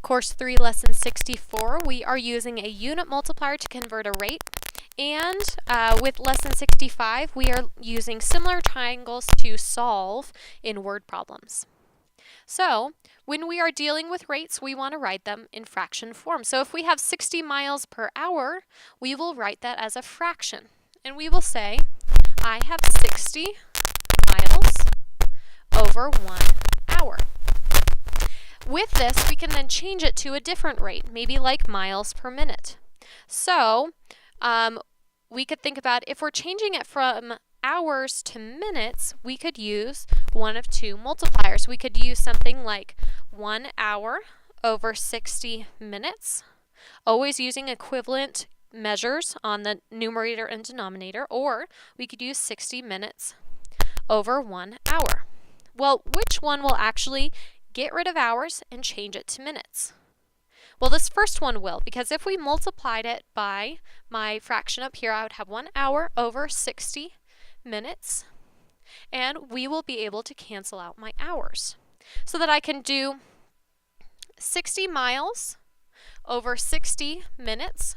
Course 3, Lesson 64, we are using a unit multiplier to convert a rate. And with Lesson 65, we are using similar triangles to solve in word problems. So, when we are dealing with rates, we want to write them in fraction form. So if we have 60 miles per hour, we will write that as a fraction. And we will say, I have 60 miles over 1 hour. With this, we can then change it to a different rate, maybe like miles per minute. So, we could think about if we're changing it from hours to minutes, we could use one of two multipliers. We could use something like 1 hour over 60 minutes, always using equivalent measures on the numerator and denominator, or we could use 60 minutes over 1 hour. Well, which one will actually get rid of hours and change it to minutes? Well, this first one will, because if we multiplied it by my fraction up here, I would have 1 hour over 60 minutes, and we will be able to cancel out my hours. So that I can do 60 miles over 60 minutes,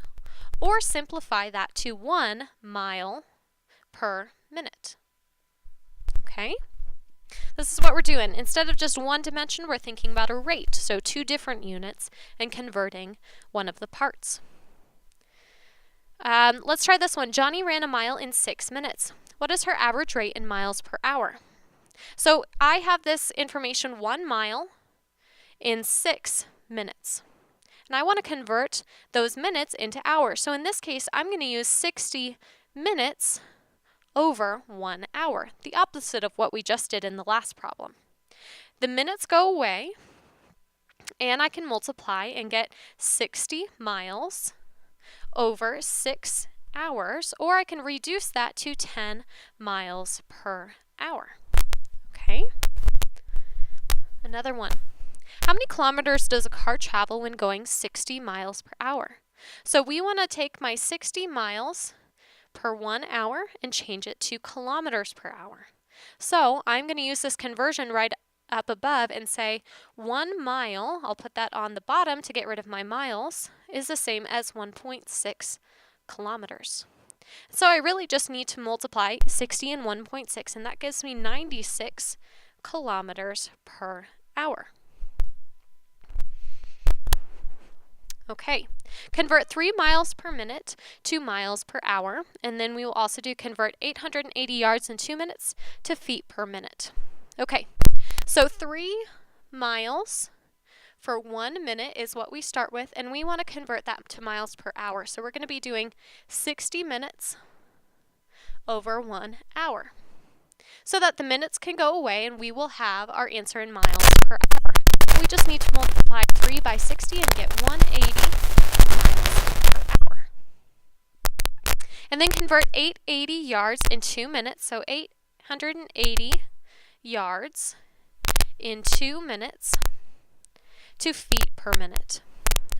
or simplify that to 1 mile per minute. Okay? This is what we're doing. Instead of just one dimension, we're thinking about a rate, so two different units, and converting one of the parts. Let's try this one. Johnny ran a mile in 6 minutes. What is her average rate in miles per hour? So I have this information, 1 mile in 6 minutes. And I want to convert those minutes into hours. So in this case, I'm going to use 60 minutes over 1 hour, the opposite of what we just did in the last problem. The minutes go away, and I can multiply and get 60 miles over 6 hours, or I can reduce that to 10 miles per hour. Okay? Another one. How many kilometers does a car travel when going 60 miles per hour? So we want to take my 60 miles per 1 hour and change it to kilometers per hour. So I'm going to use this conversion right up above and say 1 mile, I'll put that on the bottom to get rid of my miles, is the same as 1.6 kilometers. So I really just need to multiply 60 and 1.6, and that gives me 96 kilometers per hour. Okay, convert 3 miles per minute to miles per hour, and then we will also do convert 880 yards in 2 minutes to feet per minute. Okay, so 3 miles for 1 minute is what we start with, and we want to convert that to miles per hour. So we're going to be doing 60 minutes over 1 hour, so that the minutes can go away and we will have our answer in miles per hour. We just need to multiply 3 by 60 and get 180 miles per hour. And then convert 880 yards in 2 minutes, so 880 yards in 2 minutes to feet per minute.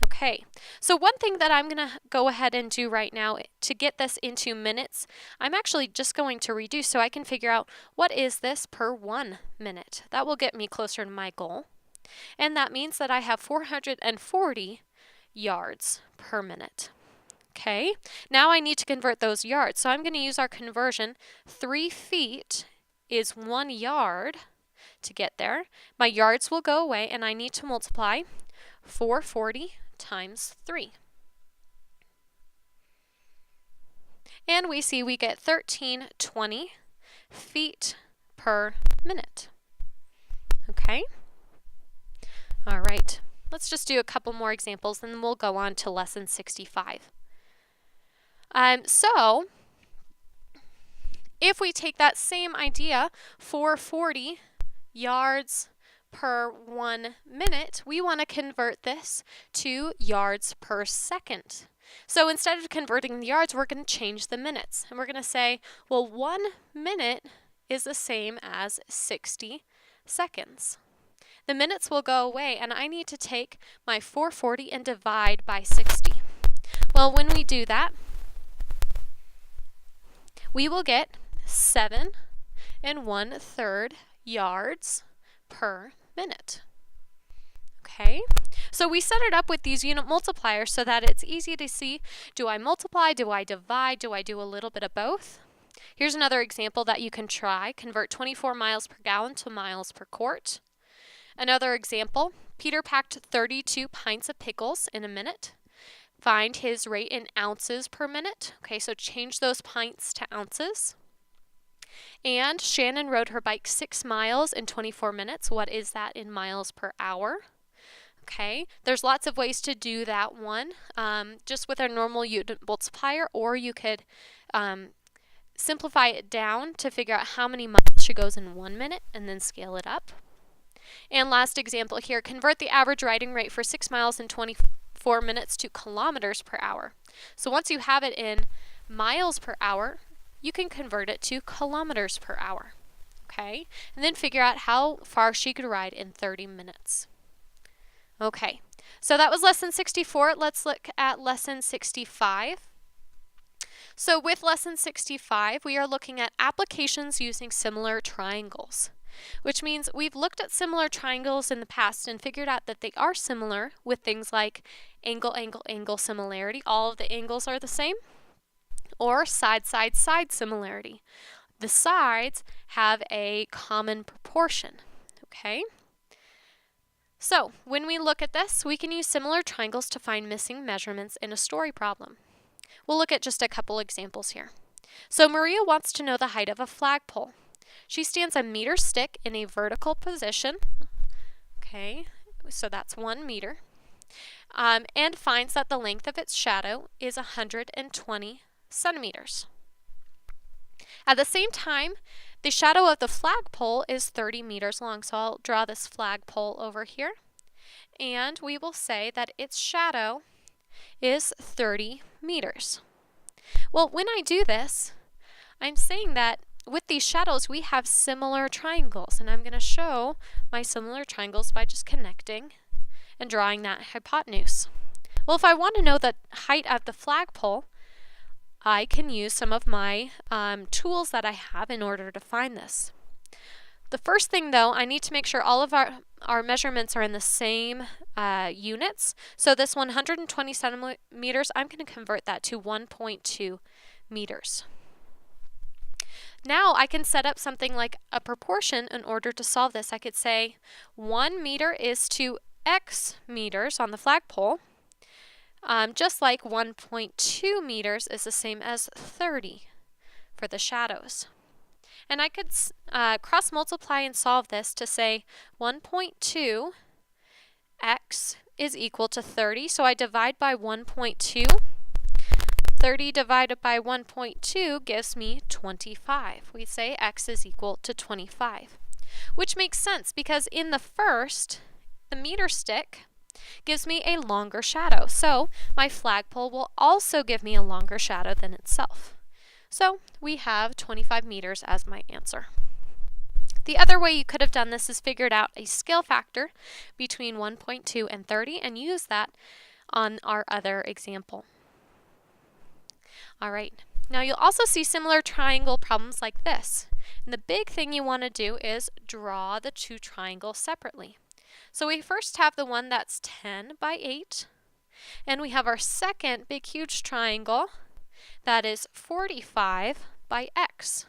Okay, so one thing that I'm going to go ahead and do right now to get this into minutes, I'm actually just going to reduce so I can figure out what is this per 1 minute. That will get me closer to my goal. And that means that I have 440 yards per minute. Okay, now I need to convert those yards. So I'm going to use our conversion. 3 feet is 1 yard to get there. My yards will go away, and I need to multiply 440 times 3. And we see we get 1320 feet per minute. Okay? All right, let's just do a couple more examples, and then we'll go on to lesson 65. So, if we take that same idea, 440 yards per 1 minute, we want to convert this to yards per second. So instead of converting the yards, we're going to change the minutes. And we're going to say, well, 1 minute is the same as 60 seconds. The minutes will go away, and I need to take my 440 and divide by 60. Well, when we do that, we will get 7 1/3 yards per minute. Okay, So we set it up with these unit multipliers so that it's easy to see, do I multiply, do I divide, do I do a little bit of both? Here's another example that you can try. Convert 24 miles per gallon to miles per quart. Another example, Peter packed 32 pints of pickles in a minute. Find his rate in ounces per minute. Okay, so change those pints to ounces. And Shannon rode her bike 6 miles in 24 minutes. What is that in miles per hour? Okay, there's lots of ways to do that one, just with our normal unit multiplier, or you could simplify it down to figure out how many miles she goes in 1 minute and then scale it up. And last example here, convert the average riding rate for 6 miles in 24 minutes to kilometers per hour. So once you have it in miles per hour, you can convert it to kilometers per hour. Okay, and then figure out how far she could ride in 30 minutes. Okay, so that was lesson 64. Let's look at lesson 65. So with lesson 65, we are looking at applications using similar triangles, which means we've looked at similar triangles in the past and figured out that they are similar with things like angle, angle, angle similarity. All of the angles are the same. Or side, side, side similarity. The sides have a common proportion. Okay? So, when we look at this, we can use similar triangles to find missing measurements in a story problem. We'll look at just a couple examples here. So, Maria wants to know the height of a flagpole. She stands a meter stick in a vertical position. Okay, so that's 1 meter. And finds that the length of its shadow is 120 centimeters. At the same time, the shadow of the flagpole is 30 meters long. So I'll draw this flagpole over here. And we will say that its shadow is 30 meters. Well, when I do this, I'm saying that with these shadows, we have similar triangles. And I'm going to show my similar triangles by just connecting and drawing that hypotenuse. Well, if I want to know the height of the flagpole, I can use some of my tools that I have in order to find this. The first thing, though, I need to make sure all of our measurements are in the same units. So this 120 centimeters, I'm going to convert that to 1.2 meters. Now I can set up something like a proportion in order to solve this. I could say 1 meter is to x meters on the flagpole. Just like 1.2 meters is the same as 30 for the shadows. And I could cross multiply and solve this to say 1.2 x is equal to 30. So I divide by 1.2. 30 divided by 1.2 gives me 25. We say x is equal to 25, which makes sense because in the first, the meter stick gives me a longer shadow. So my flagpole will also give me a longer shadow than itself. So we have 25 meters as my answer. The other way you could have done this is figured out a scale factor between 1.2 and 30 and use that on our other example. All right, now you'll also see similar triangle problems like this. And the big thing you want to do is draw the two triangles separately. So we first have the one that's 10 by 8, and we have our second big huge triangle that is 45 by x.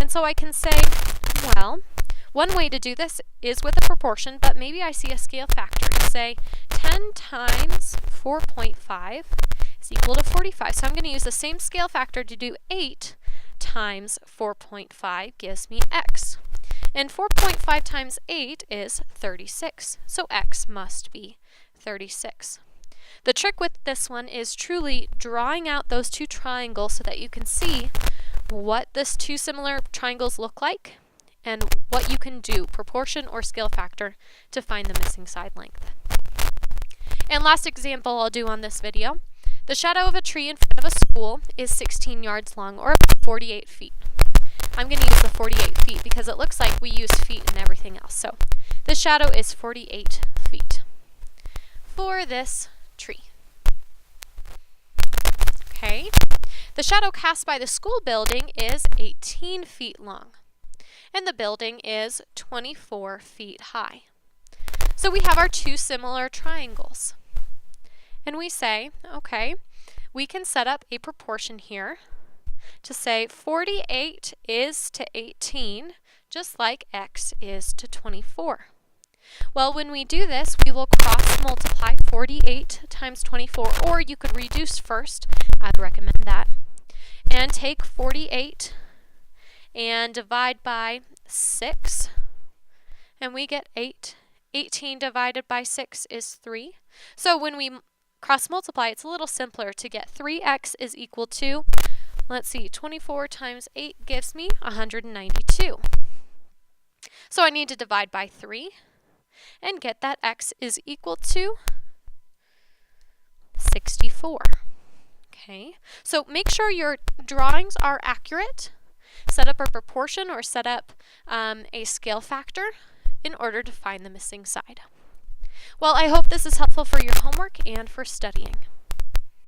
And so I can say, well, one way to do this is with a proportion, but maybe I see a scale factor to say 10 times 4.5 is equal to 45. So I'm going to use the same scale factor to do 8 times 4.5 gives me x. And 4.5 times 8 is 36, so x must be 36. The trick with this one is truly drawing out those two triangles so that you can see what these two similar triangles look like and what you can do, proportion or scale factor, to find the missing side length. And last example I'll do on this video. The shadow of a tree in front of a school is 16 yards long, or about 48 feet. I'm going to use the 48 feet because it looks like we use feet in everything else. So the shadow is 48 feet for this tree. Okay. The shadow cast by the school building is 18 feet long, and the building is 24 feet high. So So we have our two similar triangles. And we say, okay, we can set up a proportion here to say 48 is to 18, just like x is to 24. Well, when we do this, we will cross multiply 48 times 24, or you could reduce first. I'd recommend that. And take 48 and divide by 6, and we get 8. 18 divided by 6 is 3. So when we cross multiply, it's a little simpler to get 3x is equal to, let's see, 24 times 8 gives me 192. So I need to divide by 3 and get that x is equal to 64. Okay, so make sure your drawings are accurate. Set up a proportion or set up a scale factor in order to find the missing side. Well, I hope this is helpful for your homework and for studying.